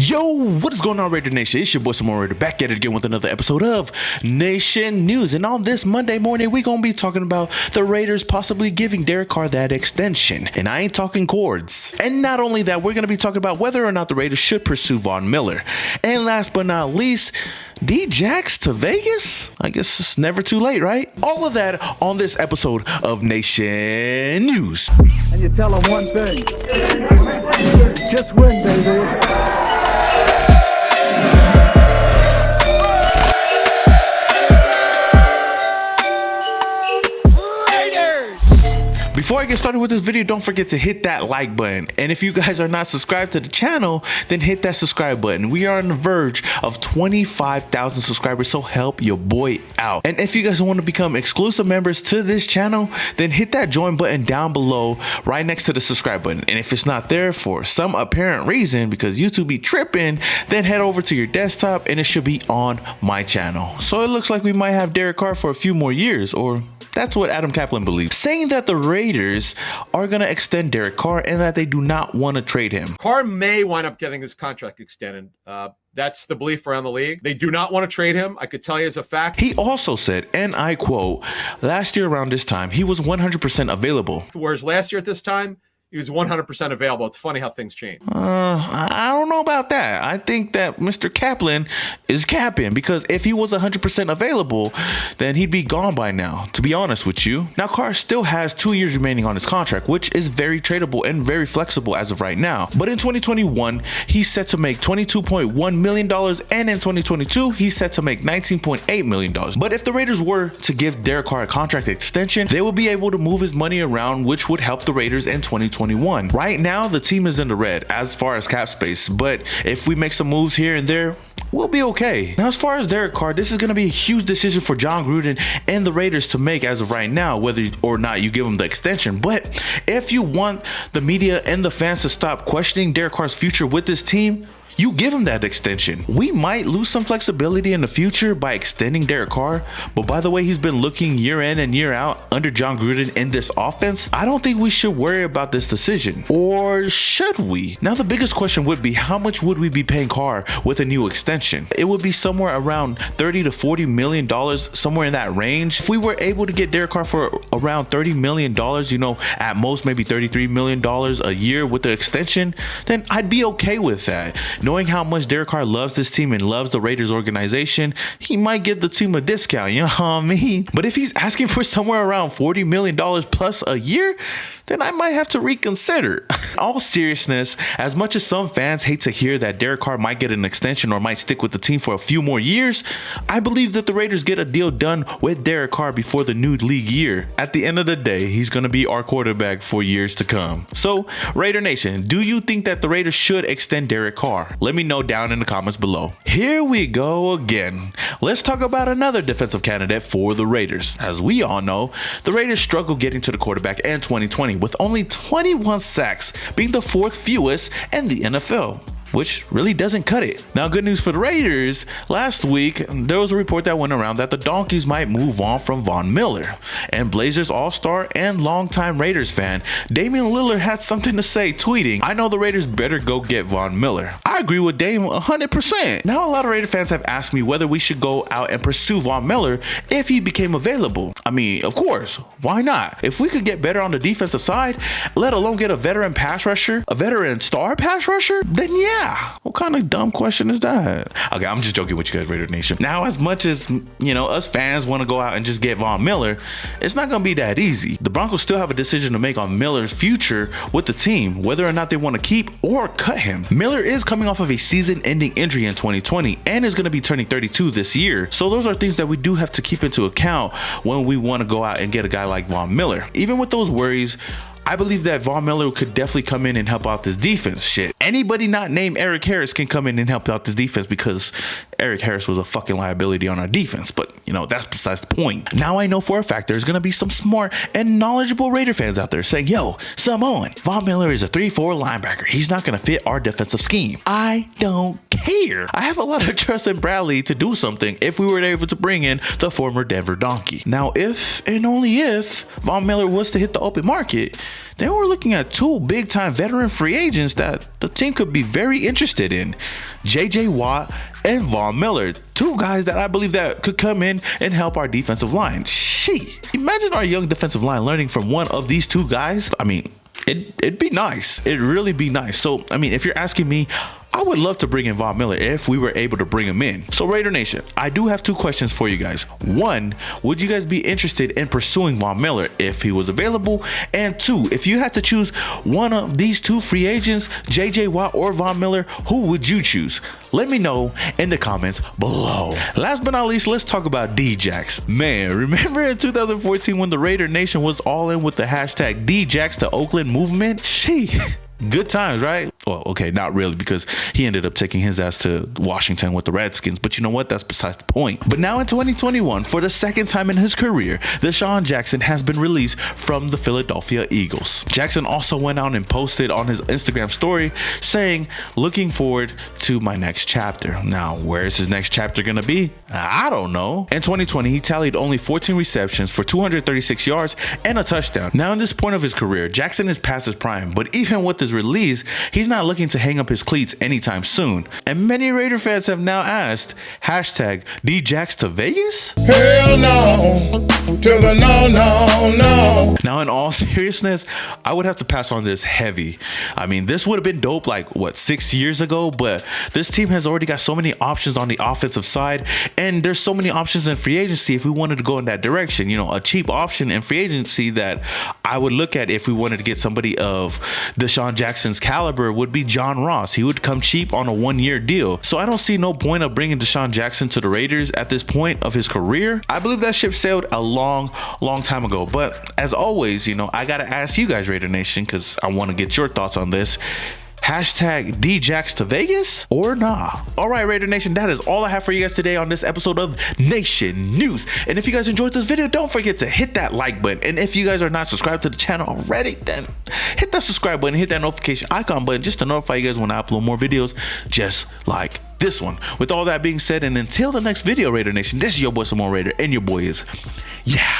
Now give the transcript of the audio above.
Yo, what is going on, Raider Nation? It's your boy Samoa Raider back at it again with another episode of Nation News. And on this Monday morning, we're going to be talking about the Raiders possibly giving Derek Carr that extension. And I ain't talking cords. And not only that, we're going to be talking about whether or not the Raiders should pursue Von Miller. And last but not least, DJAX to Vegas? I guess it's never too late, right? All of that on this episode of Nation News. And you tell them one thing, just win, baby. Before I get started with this video, don't forget to hit that like button. And if you guys are not subscribed to the channel, then hit that subscribe button. We are on the verge of 25,000 subscribers, so help your boy out. And if you guys want to become exclusive members to this channel, then hit that join button down below right next to the subscribe button. And if it's not there for some apparent reason, because YouTube be tripping, then head over to your desktop and it should be on my channel. So it looks like we might have Derek Carr for a few more years, or that's what Adam Kaplan believes, saying that the Raiders are going to extend Derek Carr and that they do not want to trade him. Carr may wind up getting his contract extended. That's the belief around the league. They do not want to trade him. I could tell you as a fact. He also said, and I quote, last year around this time, he was 100% available. Whereas last year at this time, he was 100% available. It's funny how things change. I don't know about that. I think that Mr. Kaplan is capping, because if he was 100% available, then he'd be gone by now, to be honest with you. Now, Carr still has 2 years remaining on his contract, which is very tradable and very flexible as of right now. But in 2021, he's set to make $22.1 million, and in 2022, he's set to make $19.8 million. But if the Raiders were to give Derek Carr a contract extension, they would be able to move his money around, which would help the Raiders in 2021. Right now, the team is in the red as far as cap space, but if we make some moves here and there, we'll be okay. Now, as far as Derek Carr, this is going to be a huge decision for Jon Gruden and the Raiders to make as of right now, whether or not you give him the extension. But if you want the media and the fans to stop questioning Derek Carr's future with this team, you give him that extension. We might lose some flexibility in the future by extending Derek Carr, but by the way he's been looking year in and year out under Jon Gruden in this offense, I don't think we should worry about this decision. Or should we? Now, the biggest question would be, how much would we be paying Carr with a new extension? It would be somewhere around $30 to $40 million, somewhere in that range. If we were able to get Derek Carr for around $30 million, you know, at most maybe $33 million a year with the extension, then I'd be okay with that. Knowing how much Derek Carr loves this team and loves the Raiders organization, he might give the team a discount, you know what I mean? But if he's asking for somewhere around $40 million plus a year, then I might have to reconsider. All seriousness, as much as some fans hate to hear that Derek Carr might get an extension or might stick with the team for a few more years, I believe that the Raiders get a deal done with Derek Carr before the new league year. At the end of the day, he's going to be our quarterback for years to come. So, Raider Nation, do you think that the Raiders should extend Derek Carr? Let me know down in the comments below. Here we go again. Let's talk about another defensive candidate for the Raiders. As we all know, the Raiders struggled getting to the quarterback in 2020 with only 21 sacks, being the fourth fewest in the NFL, which really doesn't cut it. Now, good news for the Raiders. Last week, there was a report that went around that the Donkeys might move on from Von Miller. And Blazers all-star and longtime Raiders fan, Damian Lillard had something to say, tweeting, "I know the Raiders better go get Von Miller." I agree with Dame 100%. Now, a lot of Raider fans have asked me whether we should go out and pursue Von Miller if he became available. I mean, of course, why not? If we could get better on the defensive side, let alone get a veteran pass rusher, a veteran star pass rusher, then yeah. What kind of dumb question is that? Okay, I'm just joking with you guys, Raider Nation. Now, as much as, you know, us fans want to go out and just get Von Miller, it's not going to be that easy. The Broncos still have a decision to make on Miller's future with the team, whether or not they want to keep or cut him. Miller is coming off of a season-ending injury in 2020 and is going to be turning 32 this year. So those are things that we do have to keep into account when we want to go out and get a guy like Von Miller. Even with those worries, I believe that Von Miller could definitely come in and help out this defense. Shit, anybody not named Eric Harris can come in and help out this defense, because Eric Harris was a fucking liability on our defense. But, you know, that's besides the point. Now I know for a fact there's going to be some smart and knowledgeable Raider fans out there saying, "Yo, Samoan, Von Miller is a 3-4 linebacker. He's not going to fit our defensive scheme." I don't care. I have a lot of trust in Bradley to do something if we were able to bring in the former Denver Donkey. Now, if and only if Von Miller was to hit the open market, then we're looking at two big-time veteran free agents that the team could be very interested in. JJ Watt and Von Miller, two guys that I believe that could come in and help our defensive line. Imagine our young defensive line learning from one of these two guys. I mean, it'd be nice. It'd really be nice. So, I mean, if you're asking me, I would love to bring in Von Miller if we were able to bring him in. So Raider Nation, I do have two questions for you guys. One, would you guys be interested in pursuing Von Miller if he was available? And two, if you had to choose one of these two free agents, JJ Watt or Von Miller, who would you choose? Let me know in the comments below. Last but not least, let's talk about DJAX. Man, remember in 2014 when the Raider Nation was all in with the hashtag DJAX to Oakland movement? Good times, right? Well, okay, not really, because he ended up taking his ass to Washington with the Redskins, but you know what? That's besides the point. But now in 2021, for the second time in his career, DeSean Jackson has been released from the Philadelphia Eagles. Jackson also went out and posted on his Instagram story saying, "Looking forward to my next chapter." Now, where is his next chapter gonna be? I don't know. In 2020, he tallied only 14 receptions for 236 yards and a touchdown. Now, in this point of his career, Jackson is past his prime, but even with his release, he's not looking to hang up his cleats anytime soon. And many Raider fans have now asked, hashtag DJAX to Vegas? Hell no, to the no. Now, in all seriousness, I would have to pass on this heavy. I mean, this would have been dope like, what, 6 years ago? But this team has already got so many options on the offensive side, and there's so many options in free agency if we wanted to go in that direction. You know, a cheap option in free agency that I would look at if we wanted to get somebody of DeSean Jackson's caliber would be John Ross. He would come cheap on a 1-year deal. So I don't see no point of bringing DeSean Jackson to the Raiders at this point of his career. I believe that ship sailed a long time ago. But as always, you know, I got to ask you guys, Raider Nation, because I want to get your thoughts on this. Hashtag DJAX to Vegas or nah? All right, Raider Nation, that is all I have for you guys today on this episode of Nation News. And if you guys enjoyed this video, don't forget to hit that like button. And if you guys are not subscribed to the channel already, then hit that subscribe button, hit that notification icon button just to notify you guys when I upload more videos just like this one. With all that being said, and until the next video, Raider Nation, this is your boy Simone Raider, and your boy is, yeah.